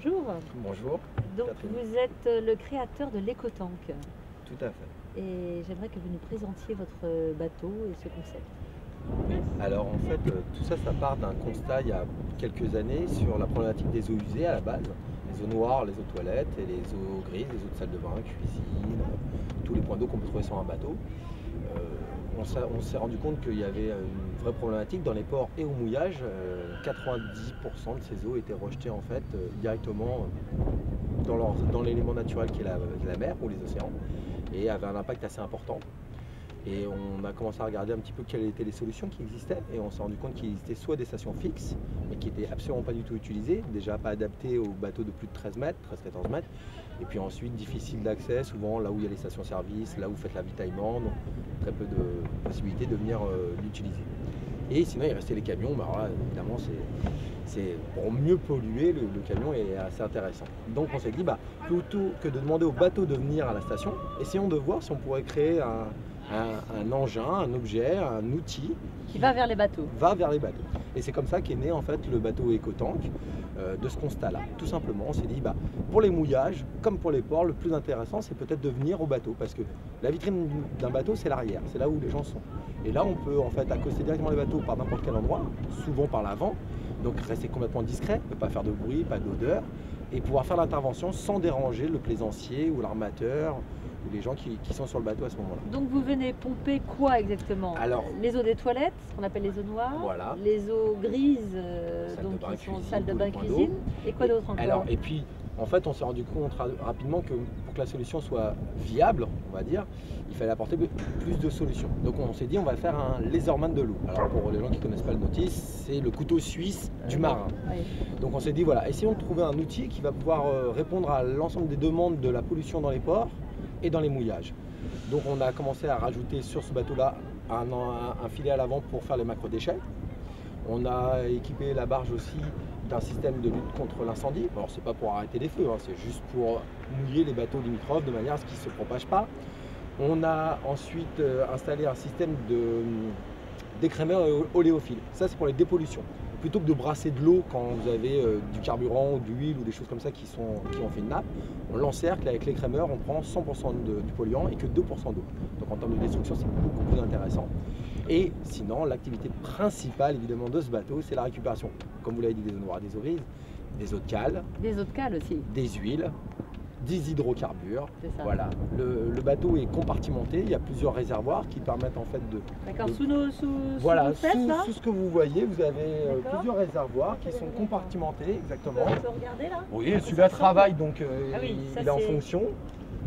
bonjour. Bonjour. Donc Catherine. vous êtes le créateur de l'EcoTank Tout à fait. et j'aimerais que vous nous présentiez votre bateau et ce concept. Alors en fait, tout ça, ça part d'un constat il y a quelques années sur la problématique des eaux usées à la base. Les eaux noires, les eaux toilettes et les eaux grises, les eaux de salle de bain, cuisine, tous les points d'eau qu'on peut trouver sur un bateau. On s'est rendu compte qu'il y avait une vraie problématique dans les ports et au mouillage. 90% de ces eaux étaient rejetées en fait directement dans l'élément naturel qui est la mer ou les océans et avaient un impact assez important. Et on a commencé à regarder un petit peu quelles étaient les solutions qui existaient et on s'est rendu compte qu'il existait soit des stations fixes mais qui n'étaient absolument pas du tout utilisées, déjà pas adaptées aux bateaux de plus de 13 mètres, 13-14 mètres, et puis ensuite difficiles d'accès, souvent là où il y a les stations-service, là où vous faites l'avitaillement, donc très peu de possibilités de venir l'utiliser. Et sinon il restait les camions, bah alors là, évidemment c'est pour mieux polluer, le camion est assez intéressant. Donc on s'est dit, plutôt que de demander au bateau de venir à la station, essayons de voir si on pourrait créer un engin, un objet, un outil Qui va vers les bateaux. Va vers les bateaux. Et c'est comme ça qu'est né en fait le bateau EcoTank, de ce constat-là. Tout simplement, on s'est dit, pour les mouillages, comme pour les ports, le plus intéressant, c'est peut-être de venir au bateau, parce que la vitrine d'un bateau, c'est l'arrière, c'est là où les gens sont. Et là, on peut en fait accoster directement les bateaux par n'importe quel endroit, souvent par l'avant, donc rester complètement discret, ne pas faire de bruit, pas d'odeur, et pouvoir faire l'intervention sans déranger le plaisancier ou l'armateur, ou les gens qui sont sur le bateau à ce moment-là. Donc vous venez pomper quoi exactement? Alors, les eaux des toilettes, ce qu'on appelle les eaux noires, voilà. Les eaux grises, Salle de bain, qui sont cuisine, salle de tous bain les points cuisine, d'eau. et quoi d'autre encore? Alors, et puis, en fait, on s'est rendu compte rapidement que pour que la solution soit viable, on va dire, il fallait apporter plus de solutions. Donc on s'est dit, on va faire un laserman de l'eau. Alors pour les gens qui ne connaissent pas le nautisme, c'est le couteau suisse du marin. Oui. Donc on s'est dit, voilà, essayons de trouver un outil qui va pouvoir répondre à l'ensemble des demandes de la pollution dans les ports et dans les mouillages. Donc on a commencé à rajouter sur ce bateau-là un filet à l'avant pour faire les macro-déchets. On a équipé la barge aussi d'un système de lutte contre l'incendie. Alors c'est pas pour arrêter les feux, hein, c'est juste pour mouiller les bateaux limitrophes de manière à ce qu'ils ne se propagent pas. On a ensuite installé un système d'écrémeur oléophile. Ça c'est pour les dépollutions. Plutôt que de brasser de l'eau quand vous avez du carburant ou de l'huile ou des choses comme ça qui ont fait une nappe, on l'encercle avec l'écrémeur, on prend 100% du polluant et que 2% d'eau. Donc en termes de destruction, c'est beaucoup plus intéressant. Et sinon, l'activité principale évidemment de ce bateau, c'est la récupération. Comme vous l'avez dit, des eaux noires, des eaux grises, des eaux de cale. Des eaux de cale aussi. Des huiles, des hydrocarbures. Voilà. Le bateau est compartimenté, il y a plusieurs réservoirs qui permettent en fait de... D'accord, sous voilà, là sous ce que vous voyez, vous avez plusieurs réservoirs qui sont compartimentés, exactement. On peut regarder là? Oui, celui-là travaille, donc oui, il est en fonction.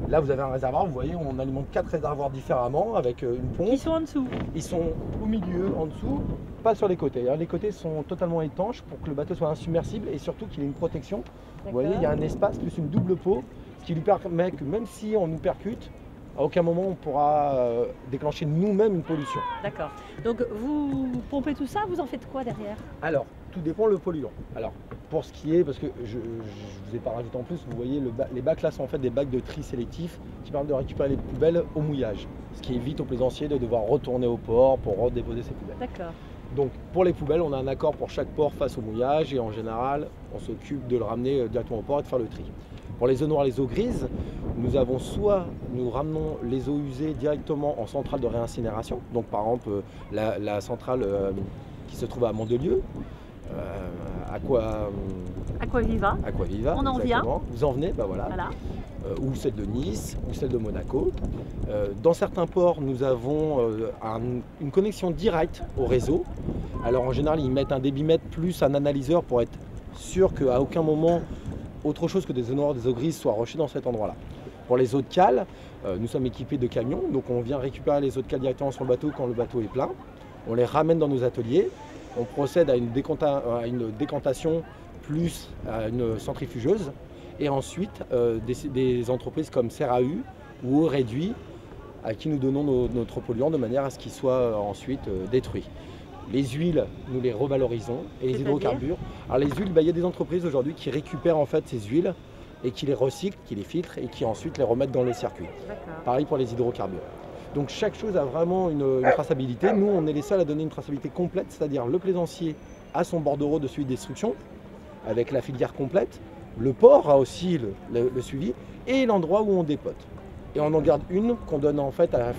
Là, vous avez un réservoir, vous voyez, on alimente 4 réservoirs différemment avec une pompe. Qui sont en dessous? Ils sont au milieu, en dessous, pas sur les côtés. Les côtés sont totalement étanches pour que le bateau soit insubmersible et surtout qu'il ait une protection. Vous voyez, il y a un espace plus une double peau, ce qui lui permet que même si on nous percute, à aucun moment on pourra déclencher nous-mêmes une pollution. D'accord. Donc vous pompez tout ça, vous en faites quoi derrière? Alors, tout dépend le polluant. Alors, pour ce qui est, parce que je ne vous ai pas rajouté en plus, vous voyez, les bacs là sont en fait des bacs de tri sélectif qui permettent de récupérer les poubelles au mouillage. Ce qui évite aux plaisanciers de devoir retourner au port pour redéposer ses poubelles. D'accord. Donc pour les poubelles, on a un accord pour chaque port face au mouillage et en général, on s'occupe de le ramener directement au port et de faire le tri. Pour les eaux noires, les eaux grises, nous ramenons les eaux usées directement en centrale de réincinération. Donc par exemple, la centrale qui se trouve à Mandelieu, Aquaviva. On en vient. Vous en venez, voilà. Ou celle de Nice, ou celle de Monaco. Dans certains ports, nous avons une connexion directe au réseau. Alors en général, ils mettent un débitmètre plus un analyseur pour être sûr qu'à aucun moment, autre chose que des eaux noires, des eaux grises soient rejetées dans cet endroit-là. Pour les eaux de cale, nous sommes équipés de camions, donc on vient récupérer les eaux de cale directement sur le bateau quand le bateau est plein. On les ramène dans nos ateliers. On procède à une décantation plus à une centrifugeuse et ensuite des entreprises comme CERAU ou Eau Réduit à qui nous donnons notre polluant de manière à ce qu'il soit ensuite détruit. Les huiles, nous les revalorisons et les hydrocarbures. Alors les huiles, il y a des entreprises aujourd'hui qui récupèrent en fait ces huiles et qui les recyclent, qui les filtrent et qui ensuite les remettent dans les circuits. Pareil pour les hydrocarbures. Donc chaque chose a vraiment une traçabilité. Nous, on est les seuls à donner une traçabilité complète, c'est-à-dire le plaisancier a son bordereau de suivi de destruction avec la filière complète. Le port a aussi le suivi et l'endroit où on dépote. Et on en garde une qu'on donne en fait à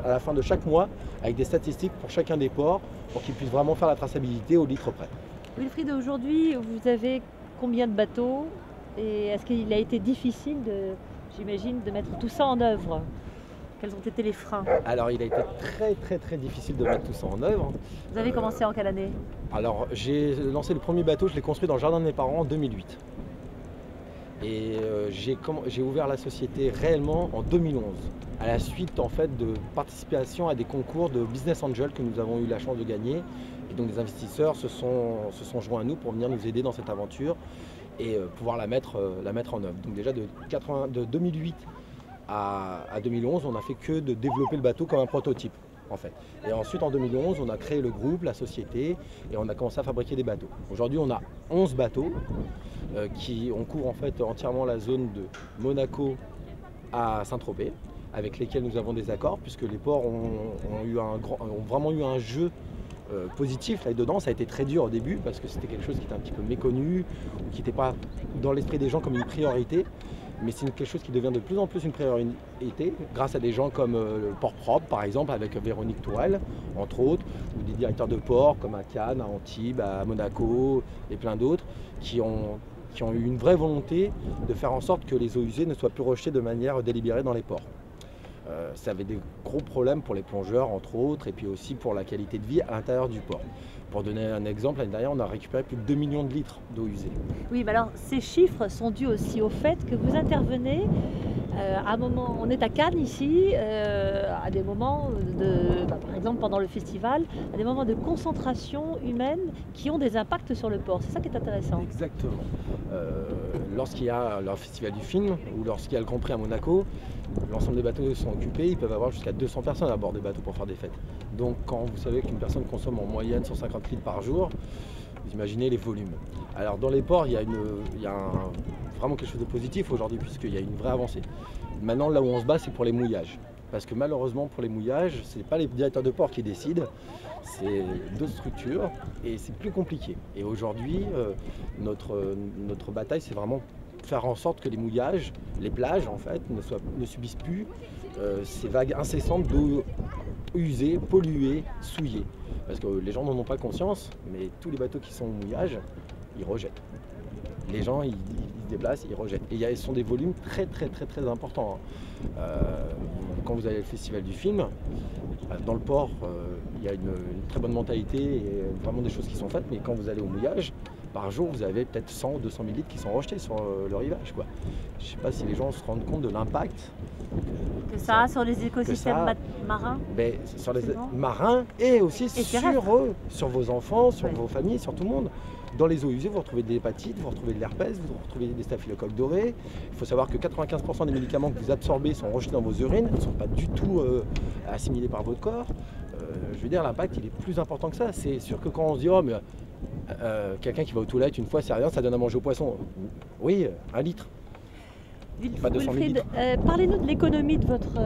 la fin de chaque mois avec des statistiques pour chacun des ports pour qu'ils puissent vraiment faire la traçabilité au litre près. Wilfried, aujourd'hui, vous avez combien de bateaux? Et est-ce qu'il a été difficile, j'imagine, de mettre tout ça en œuvre? Quels ont été les freins? Alors il a été très difficile de mettre tout ça en œuvre. Vous avez commencé en quelle année? Alors j'ai lancé le premier bateau, je l'ai construit dans le jardin de mes parents en 2008. Et j'ai ouvert la société réellement en 2011, à la suite en fait de participation à des concours de Business Angel que nous avons eu la chance de gagner. Et donc des investisseurs se sont joints à nous pour venir nous aider dans cette aventure et pouvoir la mettre en œuvre. Donc déjà de 2008 à 2011, on n'a fait que de développer le bateau comme un prototype en fait. Et ensuite en 2011, on a créé le groupe, la société et on a commencé à fabriquer des bateaux. Aujourd'hui, on a 11 bateaux on couvre en fait entièrement la zone de Monaco à Saint-Tropez, avec lesquels nous avons des accords, puisque les ports ont vraiment eu un jeu positif là-dedans. Ça a été très dur au début parce que c'était quelque chose qui était un petit peu méconnu ou qui n'était pas dans l'esprit des gens comme une priorité. Mais c'est quelque chose qui devient de plus en plus une priorité grâce à des gens comme le Port Propre par exemple avec Véronique Tourelle entre autres, ou des directeurs de port comme à Cannes, à Antibes, à Monaco et plein d'autres qui ont eu une vraie volonté de faire en sorte que les eaux usées ne soient plus rejetées de manière délibérée dans les ports. Ça avait des gros problèmes pour les plongeurs entre autres et puis aussi pour la qualité de vie à l'intérieur du port. Pour donner un exemple, l'année dernière, on a récupéré plus de 2 millions de litres d'eau usée. Oui, mais alors ces chiffres sont dus aussi au fait que vous intervenez à un moment, on est à Cannes ici, à des moments par exemple pendant le festival, à des moments de concentration humaine qui ont des impacts sur le port. C'est ça qui est intéressant. Exactement. Lorsqu'il y a le festival du film ou lorsqu'il y a le Grand Prix à Monaco, l'ensemble des bateaux sont occupés, ils peuvent avoir jusqu'à 200 personnes à bord des bateaux pour faire des fêtes. Donc quand vous savez qu'une personne consomme en moyenne 150 litres par jour, vous imaginez les volumes. Alors dans les ports, il y a vraiment quelque chose de positif aujourd'hui puisqu'il y a une vraie avancée. Maintenant là où on se bat, c'est pour les mouillages. Parce que malheureusement pour les mouillages, ce n'est pas les directeurs de port qui décident, c'est d'autres structures et c'est plus compliqué. Et aujourd'hui, notre bataille, c'est vraiment faire en sorte que les mouillages, les plages en fait, ne subissent plus ces vagues incessantes d'eau usée, polluée, souillée. Parce que les gens n'en ont pas conscience, mais tous les bateaux qui sont au mouillage, ils rejettent. Les gens, ils se déplacent, ils rejettent. Et ce sont des volumes très importants. Quand vous allez au festival du film, dans le port, il y a une très bonne mentalité et vraiment des choses qui sont faites, mais quand vous allez au mouillage, par jour, vous avez peut-être 100 ou 200 000 litres qui sont rejetés sur le rivage, quoi. Je ne sais pas si les gens se rendent compte de l'impact que ça a sur les écosystèmes marins. Sur les marins et aussi sur eux, sur vos enfants, sur vos familles, sur tout le monde. Dans les eaux usées, vous retrouvez de l'hépatite, vous retrouvez de l'herpès, vous retrouvez des staphylocoques dorés. Il faut savoir que 95% des médicaments que vous absorbez sont rejetés dans vos urines, ne sont pas du tout assimilés par votre corps. Je veux dire, l'impact, il est plus important que ça. C'est sûr que quand on se dit, oh, mais quelqu'un qui va aux toilettes une fois, c'est rien, ça donne à manger au poisson. Oui, 1 litre. Pas 200 000 litres. Parlez-nous de l'économie de votre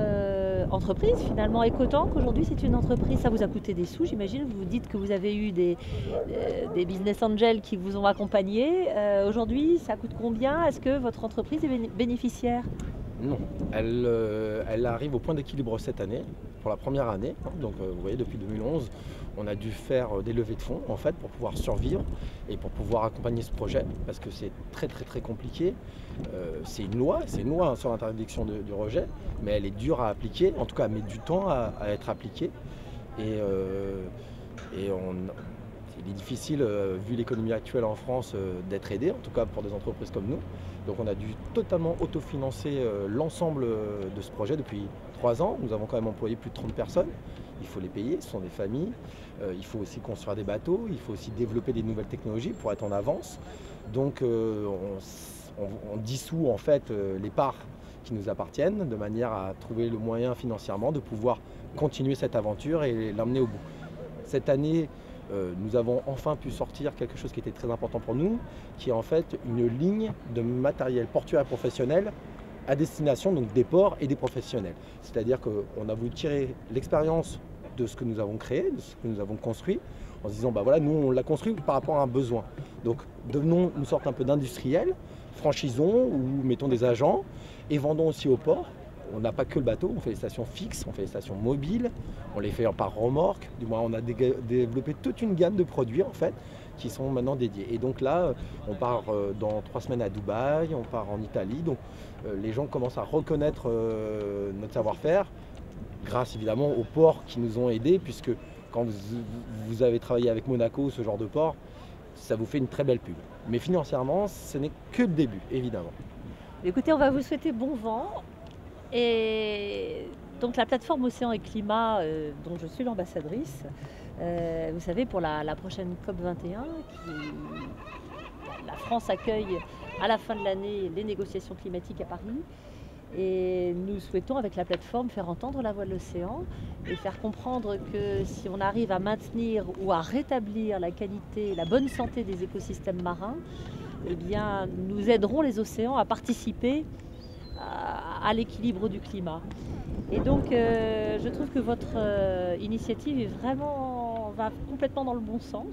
entreprise, finalement. EcoTank, aujourd'hui, c'est une entreprise, ça vous a coûté des sous, j'imagine. Vous dites que vous avez eu des business angels qui vous ont accompagné. Aujourd'hui, ça coûte combien? Est-ce que votre entreprise est bénéficiaire? Non, elle arrive au point d'équilibre cette année, pour la première année. Donc vous voyez, depuis 2011, on a dû faire des levées de fonds en fait pour pouvoir survivre et pour pouvoir accompagner ce projet parce que c'est très compliqué. C'est une loi sur l'interdiction du rejet, mais elle est dure à appliquer, en tout cas elle met du temps à être appliquée. Et il est difficile, vu l'économie actuelle en France, d'être aidé, en tout cas pour des entreprises comme nous. Donc on a dû totalement autofinancer l'ensemble de ce projet depuis 3 ans. Nous avons quand même employé plus de 30 personnes. Il faut les payer, ce sont des familles. Il faut aussi construire des bateaux, il faut aussi développer des nouvelles technologies pour être en avance. Donc on dissout en fait les parts qui nous appartiennent de manière à trouver le moyen financièrement de pouvoir continuer cette aventure et l'emmener au bout. Cette année, nous avons enfin pu sortir quelque chose qui était très important pour nous, qui est en fait une ligne de matériel portuaire professionnel à destination donc des ports et des professionnels. C'est-à-dire qu'on a voulu tirer l'expérience de ce que nous avons créé, de ce que nous avons construit, en se disant bah voilà, nous on l'a construit par rapport à un besoin. Donc devenons une sorte un peu d'industriel franchisons ou mettons des agents et vendons aussi au port. On n'a pas que le bateau, on fait des stations fixes, on fait des stations mobiles, on les fait par remorque. Du moins, on a développé toute une gamme de produits en fait qui sont maintenant dédiés. Et donc là, on part dans 3 semaines à Dubaï, on part en Italie. Donc les gens commencent à reconnaître notre savoir-faire grâce évidemment aux ports qui nous ont aidés, puisque quand vous avez travaillé avec Monaco, ce genre de port, ça vous fait une très belle pub. Mais financièrement, ce n'est que le début, évidemment. Écoutez, on va vous souhaiter bon vent. Et donc la plateforme Océan et Climat, dont je suis l'ambassadrice, vous savez, pour la prochaine COP21, la France accueille à la fin de l'année les négociations climatiques à Paris. Et nous souhaitons, avec la plateforme, faire entendre la voix de l'océan et faire comprendre que si on arrive à maintenir ou à rétablir la qualité, la bonne santé des écosystèmes marins, eh bien, nous aiderons les océans à participer à l'équilibre du climat. Et donc je trouve que votre initiative va complètement dans le bon sens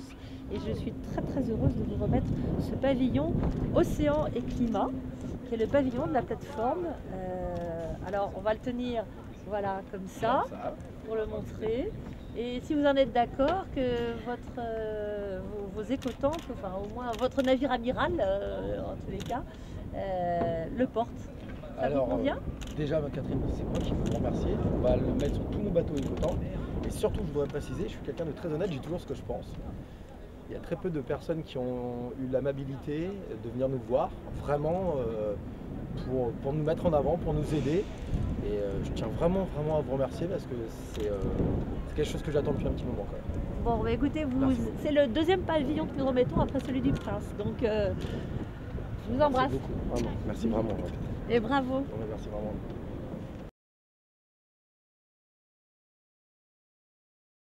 et je suis très très heureuse de vous remettre ce pavillon Océan et Climat qui est le pavillon de la plateforme. Alors on va le tenir voilà comme ça pour le montrer, et si vous en êtes d'accord, que vos écotampes, enfin au moins votre navire amiral en tous les cas, le porte. Alors, déjà, Catherine, c'est moi qui vous remercier. On va le mettre sur tous nos bateaux écotampes. Et surtout, je voudrais préciser, je suis quelqu'un de très honnête, j'ai toujours ce que je pense. Il y a très peu de personnes qui ont eu l'amabilité de venir nous voir, vraiment, pour nous mettre en avant, pour nous aider. Et je tiens vraiment à vous remercier parce que c'est quelque chose que j'attends depuis un petit moment quand même. Bon, bah écoutez, c'est le deuxième pavillon que nous remettons après celui du Prince. Donc, je vous embrasse. Merci beaucoup, vraiment. Merci vraiment. Et bravo. Merci vraiment.